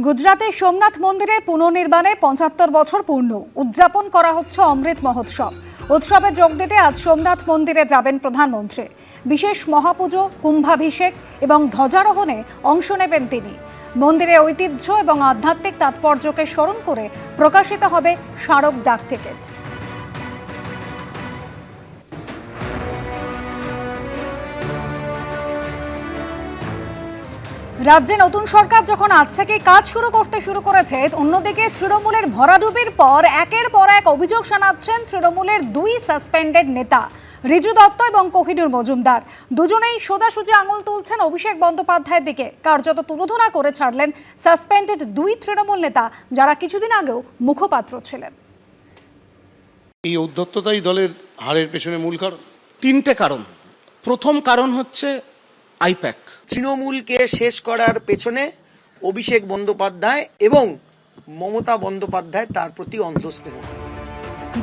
গুজরাতের সোমনাথ মন্দিরে পুনর্নির্মাণে ৭৫ বছর পূর্ণ উদযাপন করা হচ্ছে অমৃত মহোৎসব। উৎসবে যোগ দিতে আজ সোমনাথ মন্দিরে যাবেন প্রধানমন্ত্রী। বিশেষ মহাপুজো, কুম্ভাভিষেক এবং ধ্বজারোহণে অংশ নেবেন তিনি। মন্দিরে ঐতিহ্য এবং আধ্যাত্মিক তাৎপর্যকে স্মরণ করে প্রকাশিত হবে স্মারক ডাক টিকিট। রাজ্যে নতুন সরকার যখন আজ থেকে কাজ শুরু করেছে, অন্যদিকে তৃণমূলের ভরাডুবির পর একের পর এক অভিযোগ শোনাচ্ছেন তৃণমূলের দুই সাসপেন্ডেড নেতা রিজু দত্ত এবং কোহিনুর মজুমদার। দুজনেই সোজাসুজি আঙুল তুলছেন অভিষেক বন্দ্যোপাধ্যায়ের দিকে। কার্যত তুলোধনা করে ছাড়লেন সাসপেন্ডেড দুই তৃণমূল নেতা, যারা কিছুদিন আগেও মুখপাত্র ছিলেন। এই উদ্ধত্ততাই দলের হারের পেছনে মূল কারণ। তিনটে কারণ। প্রথম কারণ হচ্ছে আইপ্যাক। তৃণমূলকে শেষ করার পেছনে অভিষেক বন্দ্যোপাধ্যায় এবং মমতা বন্দ্যোপাধ্যায় তার প্রতি অন্তঃস্নেহ।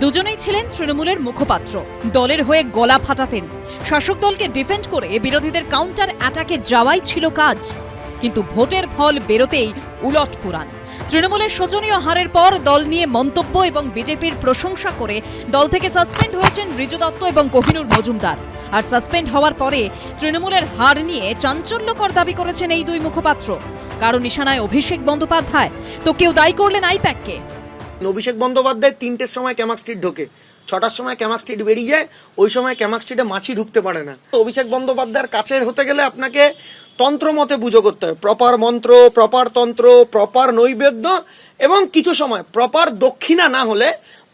দুজনেই ছিলেন তৃণমূলের মুখপাত্র, দলের হয়ে গলা ফাটাতেন। শাসক দলকে ডিফেন্ড করে বিরোধীদের কাউন্টার অ্যাটাকে যাওয়াই ছিল কাজ। কিন্তু ভোটের ফল বেরোতেই উলট পুরাণ। তৃণমূলের শোচনীয় হারের পর দল নিয়ে মন্তব্য এবং বিজেপির প্রশংসা করে দল থেকে সাসপেন্ড হয়েছেন রিজু দত্ত এবং কোহিনুর মজুমদার। আর সাসপেন্ড হওয়ার পরে তৃণমূলের হার নিয়ে চাঞ্চল্যকর দাবি করেছেন এই দুই মুখপাত্র। কারণ নিশানায় অভিষেক বন্দ্যোপাধ্যায়, তো কেউ দায়ী করলেন আইপ্যাককে। অভিষেক বন্দ্যোপাধ্যায় ৩টের সময় ক্যামাক স্ট্রিট ঢোকে, ৬টার সময় ক্যামাক স্ট্রিট বেরিয়ে যায়। ওই সময় ক্যামাক স্ট্রিটে মাছি ঢুকতে পারে না। অভিষেক বন্দ্যোপাধ্যায়ের কাছের হতে গেলে আপনাকে তন্ত্র মতে পুজো করতে হয়। প্রপার মন্ত্র, প্রপার তন্ত্র, প্রপার নৈবেদ্য এবং কিছু সময় প্রপার দক্ষিণা না হলে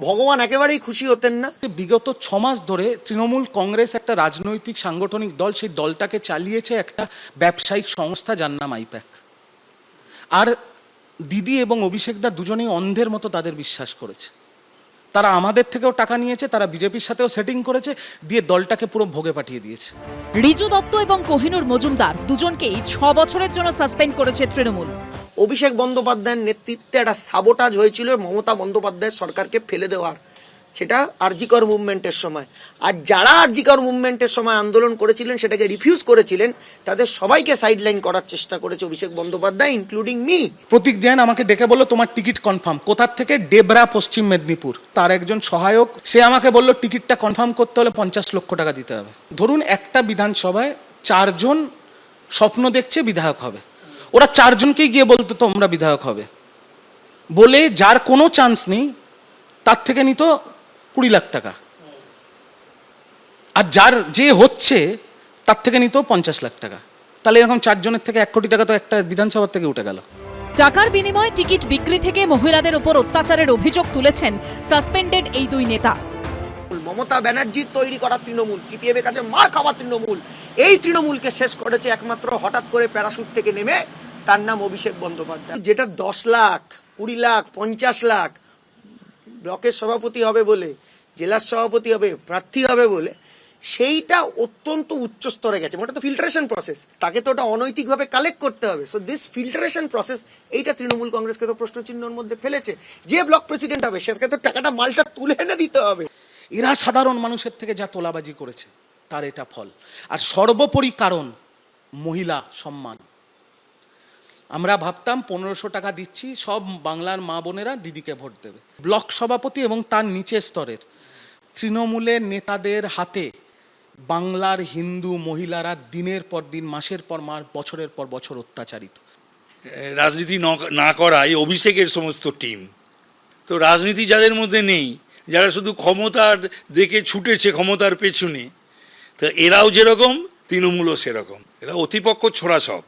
ভগবান একেবারেই খুশি হতেন না। বিগত ৬ মাস ধরে তৃণমূল কংগ্রেস একটা রাজনৈতিক সাংগঠনিক দল, সেই দলটাকে চালিয়েছে একটা ব্যবসায়িক সংস্থা যার নাম আইপ্যাক। আর দিদি এবং অভিষেকদা দুজনেই অন্ধের মতো তাদের বিশ্বাস করেছে। তারা আমাদের থেকেও টাকা নিয়েছে, তারা বিজেপির সাথেও সেটিং করেছে, দিয়ে দলটাকে পুরো ভোগে পাঠিয়ে দিয়েছে। রিজু দত্ত এবং কোহিনুর মজুমদার দুজনকেই ৬ বছরের জন্য সাসপেন্ড করেছে তৃণমূল। অভিষেক বন্দ্যোপাধ্যায়ের নেতৃত্বে একটা সাবোটাজ হয়েছিল মমতা বন্দ্যোপাধ্যায়ের সরকারকে ফেলে দেওয়ার, সেটা আরজিকর মুভমেন্টের সময়। আর যারা আরজিকর মুভমেন্টের সময় আন্দোলন করেছিলেন, সেটাকে রিফিউজ করেছিলেন, তাদের সবাইকে সাইডলাইন করার চেষ্টা করেছে অভিষেক বন্দ্যোপাধ্যায়, ইনক্লুডিং মি। প্রতীক জৈন আমাকে ডেকে বলল, তোমার টিকিট কনফার্ম। কোথার থেকে? ডেবরা, পশ্চিম মেদিনীপুর। তার একজন সহায়ক, সে আমাকে বলল টিকিটটা কনফার্ম করতে হলে ৫০ লক্ষ টাকা দিতে হবে। ধরুন একটা বিধানসভায় ৪ জন স্বপ্ন দেখছে বিধায়ক হবে, ওরা ৪ জনকেই গিয়ে বলতো তোমরা বিধায়ক হবে বলে, যার কোনো চান্স নেই তার থেকে নিত ২০ লাখ টাকা, আর যার যে হচ্ছে তার থেকে নিত ৫০ লাখ টাকা। তাহলে এরকম ৪ জনের থেকে ১ কোটি টাকা তো একটা বিধানসভার থেকে উঠে গেল। টাকার বিনিময়ে টিকিট বিক্রি থেকে মহিলাদের উপর অত্যাচারের অভিযোগ তুলেছেন সাসপেন্ডেড এই দুই নেতা। মমতা ব্যানার্জির তৈরি করা তৃণমূল, সিপিএম এর কাছে মার খাওয়া তৃণমূল, এই তৃণমূলকে শেষ করেছে একমাত্র হঠাৎ করে প্যারাশুট থেকে নেমে, তার নাম অভিষেক বন্দ্যোপাধ্যায়। যেটা ১০ লাখ, ২০ লাখ, ৫০ লাখ ব্লকের সভাপতি হবে বলে, জেলার সভাপতি হবে, প্রার্থী হবে বলে, সেইটা অত্যন্ত উচ্চ স্তরে গেছে। ওটা তো ফিল্টারেশন প্রসেস, তাকে তো ওটা অনৈতিকভাবে কালেক্ট করতে হবে। সো দিস ফিল্টারেশন প্রসেস, এইটা তৃণমূল কংগ্রেসকে তো প্রশ্নচিহ্নের মধ্যে ফেলেছে। যে ব্লক প্রেসিডেন্ট হবে সেটাকে তো টাকাটা, মালটা তুলে এনে দিতে হবে। এরা সাধারণ মানুষের থেকে যা তোলাবাজি করেছে তার এটা ফল। আর সর্বোপরি কারণ মহিলা সম্মান। আমরা ভাবতাম ১৫০০ টাকা দিচ্ছি, সব বাংলার মা বোনেরা দিদিকে ভোট দেবে। ব্লক সভাপতি এবং তার নিচের স্তরের তৃণমূলের নেতাদের হাতে বাংলার হিন্দু মহিলারা দিনের পর দিন, মাসের পর মাস, বছরের পর বছর অত্যাচারিত। রাজনীতি না করাই অভিষেকের সমস্ত টিম। তো রাজনীতি যাদের মধ্যে নেই, যারা শুধু ক্ষমতার দেখে ছুটেছে ক্ষমতার পেছনে, তো এরাও যেরকম তৃণমূলও সেরকম। এরা অতিপক্ষ ছোড়া সব।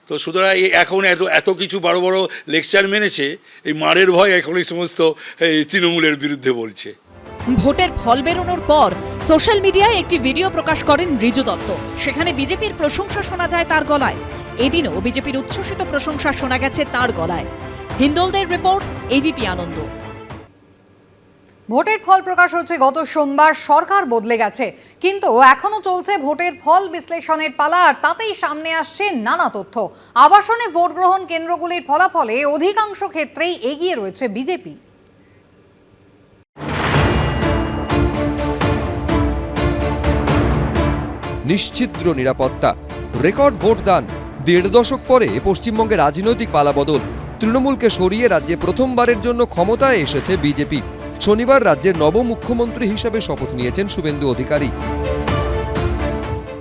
তো সুতরাং এখন এত কিছু বড় বড় লেকচার মেনেছে, এই মারের ভয় এখন এই সমস্ত তৃণমূলের বিরুদ্ধে বলছে। ভোটের ফল বেরোনোর পর সোশ্যাল মিডিয়ায় একটি ভিডিও প্রকাশ করেন রিজু দত্ত। সেখানে বিজেপির প্রশংসা শোনা যায় তার গলায়। এদিনও বিজেপির উচ্ছ্বসিত প্রশংসা শোনা গেছে তার গলায়। হিন্দোলদের রিপোর্ট, এবিপি আনন্দ। ভোটের ফল প্রকাশ হচ্ছে গত সোমবার। সরকার বদলে গেছে, কিন্তু এখনো চলছে ভোটের ফল বিশ্লেষণের পালা। আর তাতেই সামনে আসছে নানা তথ্য। আবাসনে ভোট গ্রহণ কেন্দ্রগুলির ফলাফলে অধিকাংশ ক্ষেত্রেই এগিয়ে রয়েছে বিজেপি। নিশ্চিদ্র নিরাপত্তা, রেকর্ড ভোটদান, ১.৫ দশক পরে পশ্চিমবঙ্গে রাজনৈতিক পালাবদল, তৃণমূলকে সরিয়ে রাজ্যে প্রথমবারের জন্য ক্ষমতায় এসেছে বিজেপি। শনিবার রাজ্যের নবমুখ্যমন্ত্রী হিসেবে শপথ নিয়েছেন শুভেন্দু অধিকারী।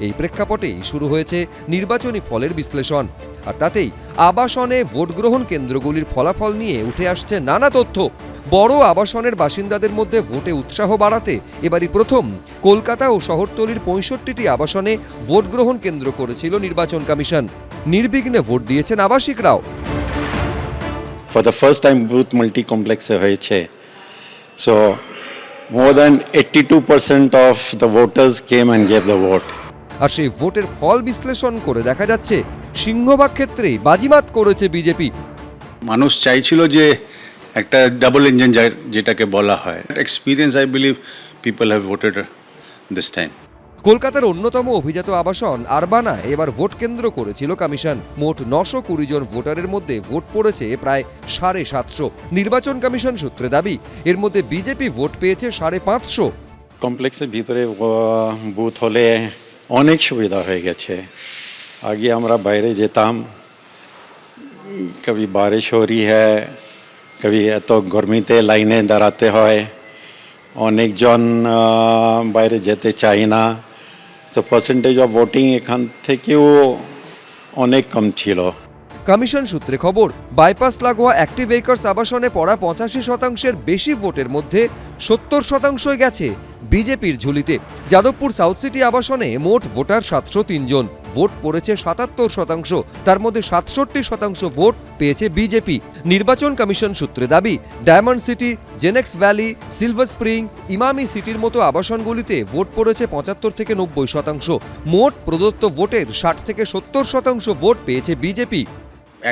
এই প্রেক্ষাপটেই শুরু হয়েছে নির্বাচনী ফলের বিশ্লেষণ, আর তাতেই আবাসনে ভোট গ্রহণ কেন্দ্রগুলির ফলাফল নিয়ে উঠে আসছে নানা তথ্য। বড় আবাসনের বাসিন্দাদের মধ্যে ভোটে উৎসাহ বাড়াতে এবারই প্রথম কলকাতা ও শহরতলির 65টি আবাসনে ভোট গ্রহণ কেন্দ্র করেছিল নির্বাচন কমিশন। নির্বিঘ্নে ভোট দিয়েছেন আবাসিকরাও। For the first time booth multi-complex হয়েছে, so more than 82% of the voters came and gave the vote. আর সেই ভোটের ফল বিশ্লেষণ করে দেখা যাচ্ছে সিংহভাগ ক্ষেত্রেই বাজিমাত করেছে বিজেপি। মানুষ চাইছিল যে একটা ডাবল ইঞ্জিন যেটাকে বলা হয়, experience I believe people have voted this time. কলকাতার অন্যতম অভিজাত আবাসন আরবানায় এবার ভোট কেন্দ্র করেছিল কমিশন। মোট 920 জন ভোটারের মধ্যে ভোট পড়েছে প্রায় 750। নির্বাচন কমিশন সূত্রে দাবি এর মধ্যে বিজেপি ভোট পেয়েছে 550। কমপ্লেক্সের ভিতরে বুথ হলে অনেক সুবিধা হয়ে গেছে। আগে আমরা বাইরে যেতাম, কবি বারিশ हो रही है, কবি এত গরমিতে লাইনে দাঁড়াতে হয়, অনেকজন বাইরে যেতে চায় না, তো পার্সেন্টেজ অফ ভোটিং এখান থেকেও অনেক কম ছিল। কমিশন সূত্রে খবর, বাইপাস লাগোয়া অ্যাক্টিভ একর্স আবাসনে পড়া 85%-এর বেশি ভোটের মধ্যে 70% গেছে বিজেপির ঝুলিতে। যাদবপুর সাউথ সিটি আবাসনে মোট ভোটার 703 জন, ভোট পড়েছে 77%, তার মধ্যে 67% ভোট পেয়েছে বিজেপি। নির্বাচন কমিশন সূত্রে দাবি diamond city, Genex valley, silver spring, Emami সিটির মতো আবাসনগুলিতে ভোট পড়েছে 75 থেকে 90%। মোট প্রদত্ত ভোটের 60 থেকে 70% ভোট পেয়েছে বিজেপি।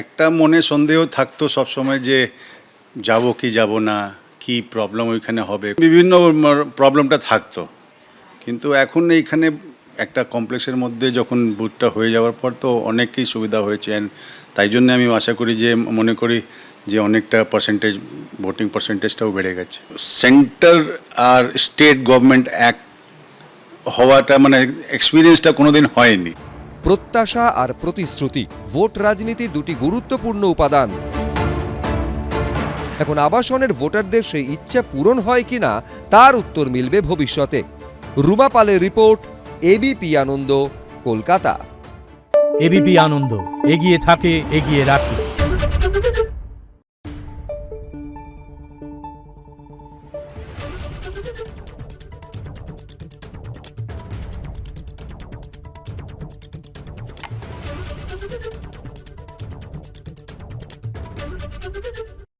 একটা মনে সন্দেহ থাকতো সবসময় যে যাব কি যাব না, কি প্রবলেম ওইখানে হবে, বিভিন্ন প্রবলেমটা থাকতো, কিন্তু এখন এইখানে একটা কমপ্লেক্সের মধ্যে যখন বুথটা হয়ে যাওয়ার পর তো অনেকই সুবিধা হয়েছে। তাই জন্য আমি আশা করি যে মনে করি যে অনেকটা পার্সেন্টেজ ভোটিং পার্সেন্টেজটাও বেড়ে গেছে। সেন্টার আর স্টেট গভর্নমেন্ট এক হওয়াটা মানে এক্সপিরিয়েন্সটা কোনোদিন হয়নি। প্রত্যাশা আর প্রতিশ্রুতি ভোট রাজনীতির দুটি গুরুত্বপূর্ণ উপাদান। এখন আবাসনের ভোটারদের সেই ইচ্ছা পূরণ হয় কিনা তার উত্তর মিলবে ভবিষ্যতে। রুমা পালের রিপোর্ট, এবিপি আনন্দ, কলকাতা। এবিপি আনন্দ, এগিয়ে থাকে, এগিয়ে রাখে।